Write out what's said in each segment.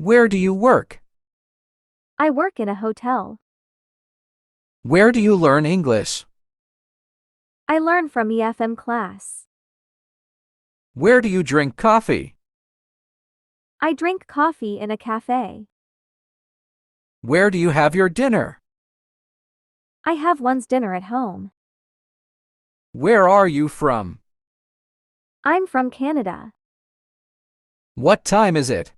Where do you work? I work in a hotel. Where do you learn English? I learn from EFM class. Where do you drink coffee? I drink coffee in a cafe. Where do you have your dinner? I have one's dinner at home. Where are you from? I'm from Canada. What time is it?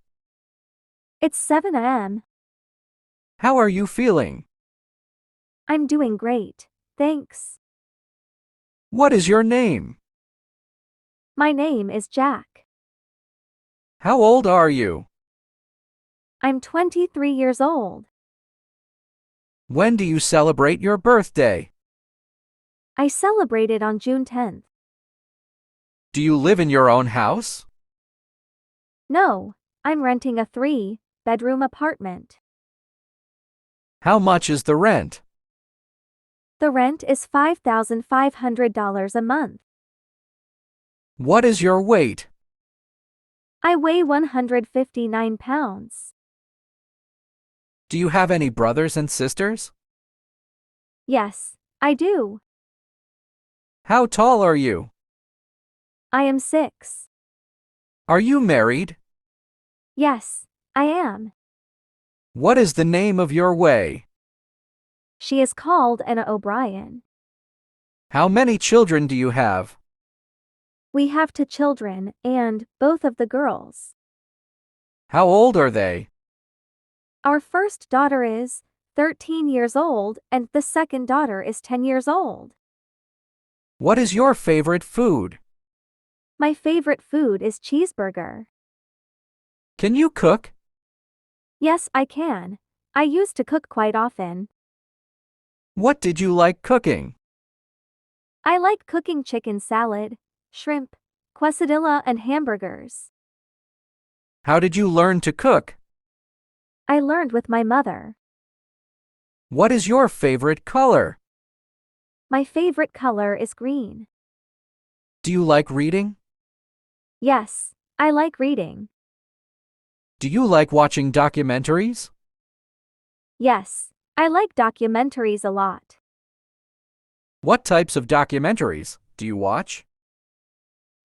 It's 7 a.m. How are you feeling? I'm doing great, thanks. What is your name? My name is Jack. How old are you? I'm 23 years old. When do you celebrate your birthday? I celebrated on June 10th. Do you live in your own house? No, I'm renting a 3-bedroom apartment. How much is the rent? The rent is $5,500 a month. What is your weight? I weigh 159 pounds. Do you have any brothers and sisters? Yes, I do. How tall are you? I am 6. Are you married? Yes, I am. What is the name of your way? She is called Anna O'Brien. How many children do you have? We have 2 children, and both of the girls. How old are they? Our first daughter is 13 years old, and the second daughter is 10 years old. What is your favorite food? My favorite food is cheeseburger. Can you cook? Yes, I can. I used to cook quite often. What did you like cooking? I like cooking chicken salad, shrimp, quesadilla, and hamburgers. How did you learn to cook? I learned with my mother. What is your favorite color? My favorite color is green. Do you like reading? Yes, I like reading. Do you like watching documentaries? Yes, I like documentaries a lot. What types of documentaries do you watch?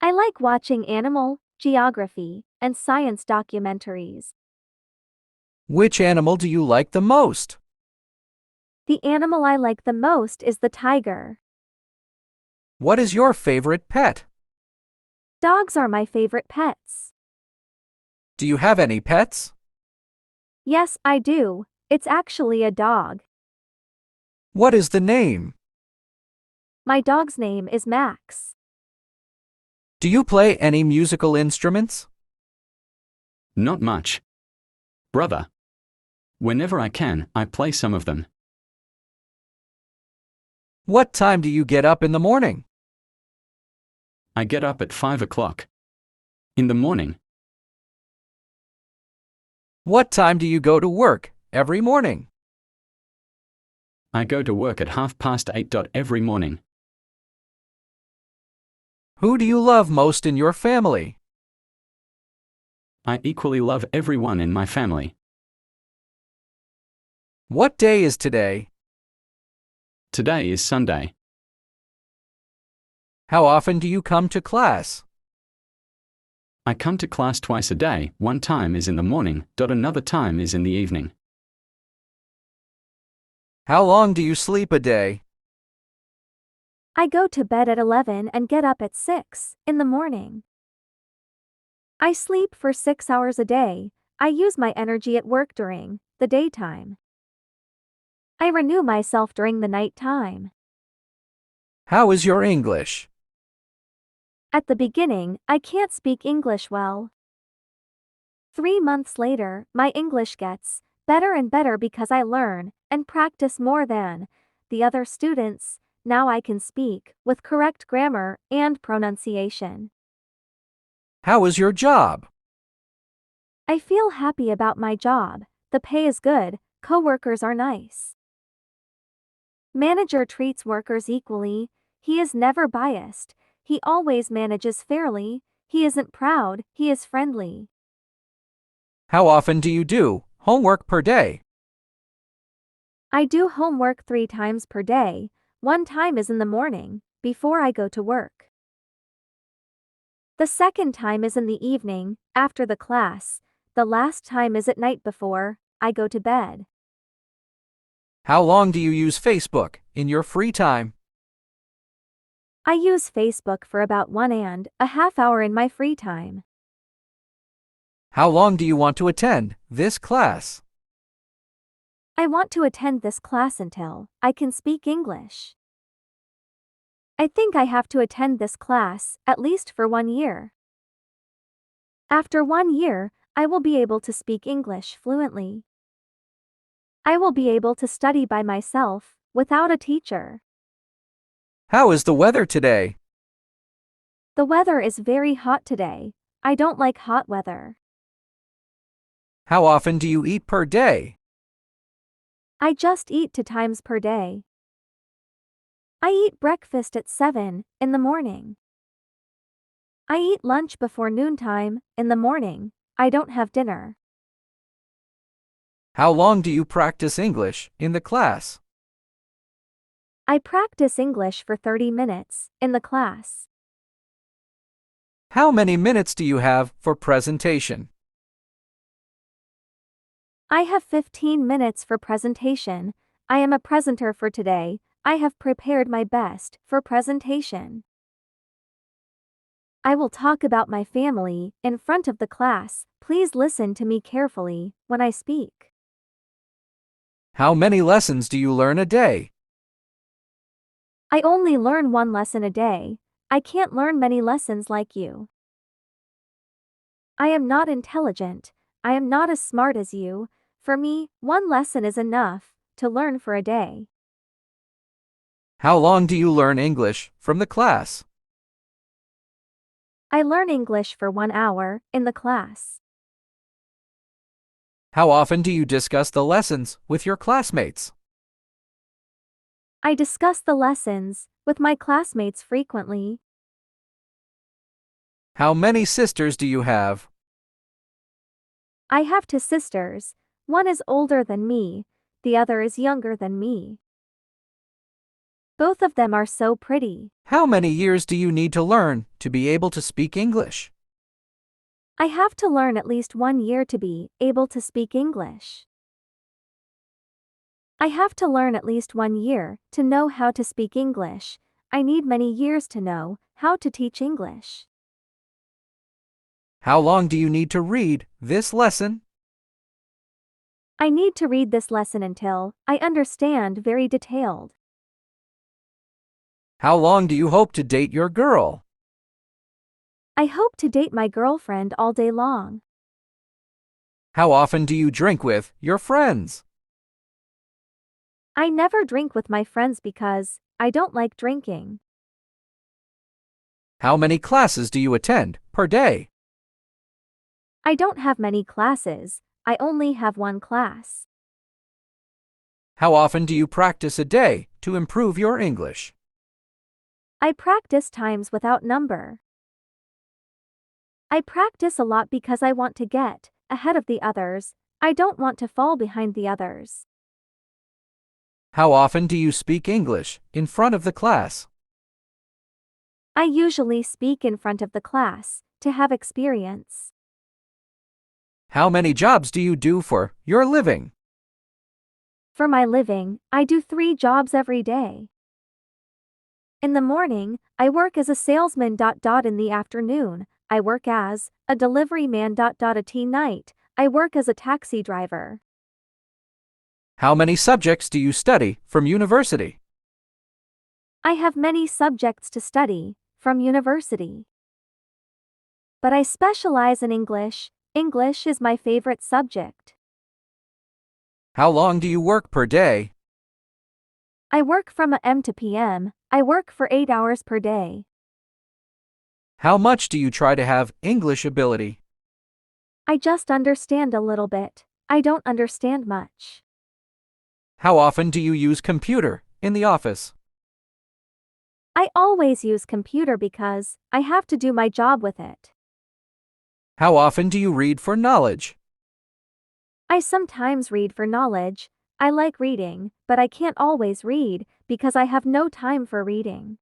I like watching animal, geography, and science documentaries. Which animal do you like the most? The animal I like the most is the tiger. What is your favorite pet? Dogs are my favorite pets. Do you have any pets? Yes, I do. It's actually a dog. What is the name? My dog's name is Max. Do you play any musical instruments? Not much. Brother. Whenever I can, I play some of them. What time do you get up in the morning? I get up at 5 o'clock. In the morning. What time do you go to work every morning? I go to work at 8:30 every morning. Who do you love most in your family? I equally love everyone in my family. What day is today? Today is Sunday. How often do you come to class? I come to class twice a day. One time is in the morning, another time is in the evening. How long do you sleep a day? I go to bed at 11 and get up at 6 in the morning. I sleep for 6 hours a day. I use my energy at work during the daytime. I renew myself during the night time. How is your English? At the beginning, I can't speak English well. 3 months later, my English gets better and better because I learn and practice more than the other students. Now I can speak with correct grammar and pronunciation. How is your job? I feel happy about my job. The pay is good, coworkers are nice. Manager treats workers equally. He is never biased. He always manages fairly. He isn't proud, he is friendly. How often do you do homework per day? I do homework 3 times per day. One time is in the morning, before I go to work. The second time is in the evening, after the class. The last time is at night before I go to bed. How long do you use Facebook in your free time? I use Facebook for about 1.5 hours in my free time. How long do you want to attend this class? I want to attend this class until I can speak English. I think I have to attend this class at least for 1 year. After 1 year, I will be able to speak English fluently. I will be able to study by myself, without a teacher. How is the weather today? The weather is very hot today. I don't like hot weather. How often do you eat per day? I just eat 2 times per day. I eat breakfast at 7 in the morning. I eat lunch before noontime in the morning. I don't have dinner. How long do you practice English in the class? I practice English for 30 minutes in the class. How many minutes do you have for presentation? I have 15 minutes for presentation. I am a presenter for today. I have prepared my best for presentation. I will talk about my family in front of the class. Please listen to me carefully when I speak. How many lessons do you learn a day? I only learn 1 lesson a day. I can't learn many lessons like you. I am not intelligent. I am not as smart as you. For me, 1 lesson is enough to learn for a day. How long do you learn English from the class? I learn English for 1 hour in the class. How often do you discuss the lessons with your classmates? I discuss the lessons with my classmates frequently. How many sisters do you have? I have 2 sisters. One is older than me, the other is younger than me. Both of them are so pretty. How many years do you need to learn to be able to speak English? I have to learn at least 1 year to be able to speak English. I have to learn at least 1 year to know how to speak English. I need many years to know how to teach English. How long do you need to read this lesson? I need to read this lesson until I understand very detailed. How long do you hope to date your girl? I hope to date my girlfriend all day long. How often do you drink with your friends? I never drink with my friends because I don't like drinking. How many classes do you attend per day? I don't have many classes. I only have 1 class. How often do you practice a day to improve your English? I practice times without number. I practice a lot because I want to get ahead of the others. I don't want to fall behind the others. How often do you speak English in front of the class? I usually speak in front of the class to have experience. How many jobs do you do for your living? For my living, I do 3 jobs every day. In the morning, I work as a salesman. In the afternoon, I work as a delivery man. At night, I work as a taxi driver. How many subjects do you study from university? I have many subjects to study from university. But I specialize in English. English is my favorite subject. How long do you work per day? I work from AM to PM. I work for 8 hours per day. How much do you try to have English ability? I just understand a little bit. I don't understand much. How often do you use computer in the office? I always use computer because I have to do my job with it. How often do you read for knowledge? I sometimes read for knowledge. I like reading, but I can't always read because I have no time for reading.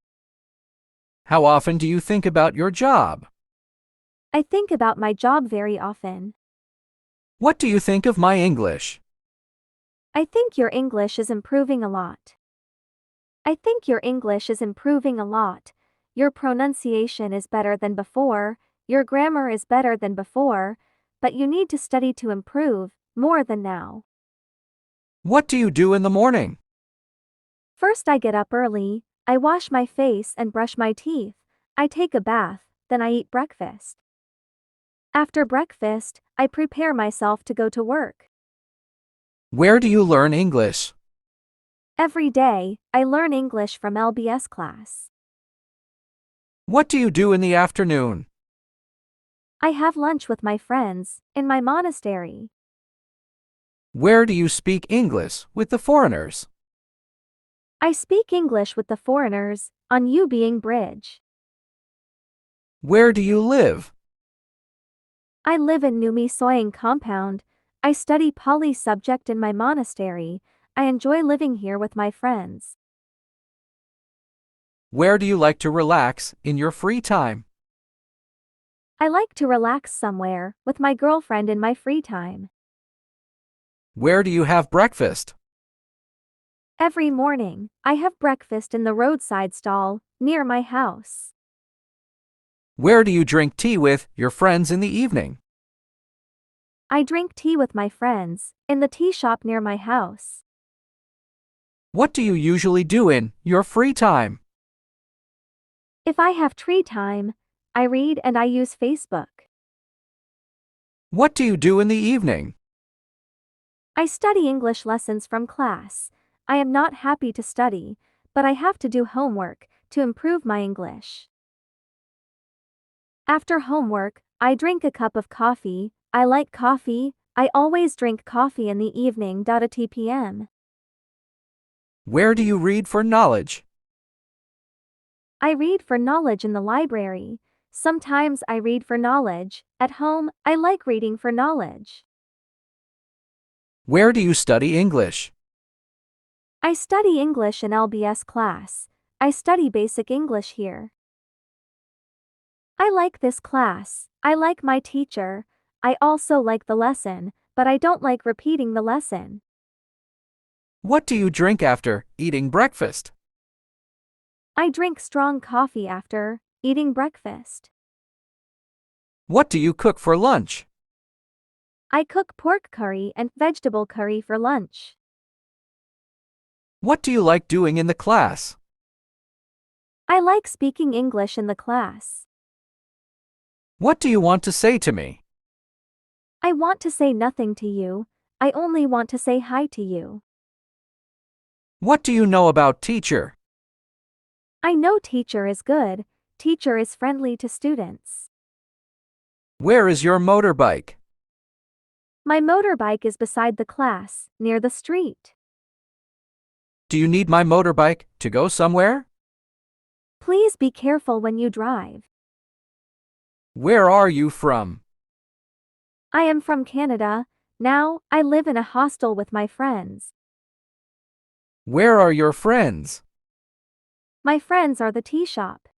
How often do you think about your job? I think about my job very often. What do you think of my English? I think your English is improving a lot. I think your English is improving a lot. Your pronunciation is better than before, your grammar is better than before, but you need to study to improve, more than now. What do you do in the morning? First I get up early, I wash my face and brush my teeth, I take a bath, then I eat breakfast. After breakfast, I prepare myself to go to work. Where do you learn English? Every day, I learn English from LBS class. What do you do in the afternoon? I have lunch with my friends, in my monastery. Where do you speak English with the foreigners? I speak English with the foreigners, on U Being Bridge. Where do you live? I live in Numi Soyang compound. I study Pali subject in my monastery. I enjoy living here with my friends. Where do you like to relax in your free time? I like to relax somewhere, with my girlfriend in my free time. Where do you have breakfast? Every morning, I have breakfast in the roadside stall, near my house. Where do you drink tea with your friends in the evening? I drink tea with my friends, in the tea shop near my house. What do you usually do in your free time? If I have free time, I read and I use Facebook. What do you do in the evening? I study English lessons from class. I am not happy to study, but I have to do homework to improve my English. After homework, I drink a cup of coffee. I like coffee. I always drink coffee in the evening. At p.m. Where do you read for knowledge? I read for knowledge in the library. Sometimes I read for knowledge. At home, I like reading for knowledge. Where do you study English? I study English in LBS class. I study basic English here. I like this class. I like my teacher. I also like the lesson, but I don't like repeating the lesson. What do you drink after eating breakfast? I drink strong coffee after eating breakfast. What do you cook for lunch? I cook pork curry and vegetable curry for lunch. What do you like doing in the class? I like speaking English in the class. What do you want to say to me? I want to say nothing to you. I only want to say hi to you. What do you know about teacher? I know teacher is good. Teacher is friendly to students. Where is your motorbike? My motorbike is beside the class, near the street. Do you need my motorbike to go somewhere? Please be careful when you drive. Where are you from? I am from Canada. Now, I live in a hostel with my friends. Where are your friends? My friends are the tea shop.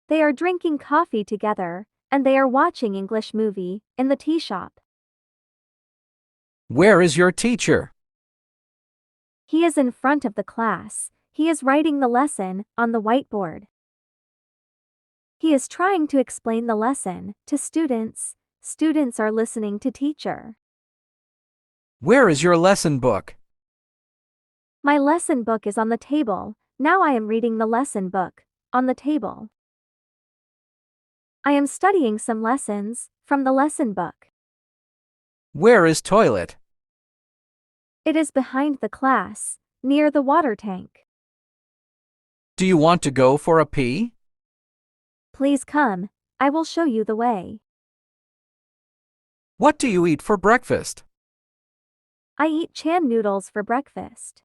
They are drinking coffee together, and they are watching English movie, in the tea shop. Where is your teacher? He is in front of the class. He is writing the lesson, on the whiteboard. He is trying to explain the lesson, to students. Students are listening to teacher. Where is your lesson book? My lesson book is on the table. Now I am reading the lesson book, on the table. I am studying some lessons, from the lesson book. Where is toilet? It is behind the class, near the water tank. Do you want to go for a pee? Please come, I will show you the way. What do you eat for breakfast? I eat chan noodles for breakfast.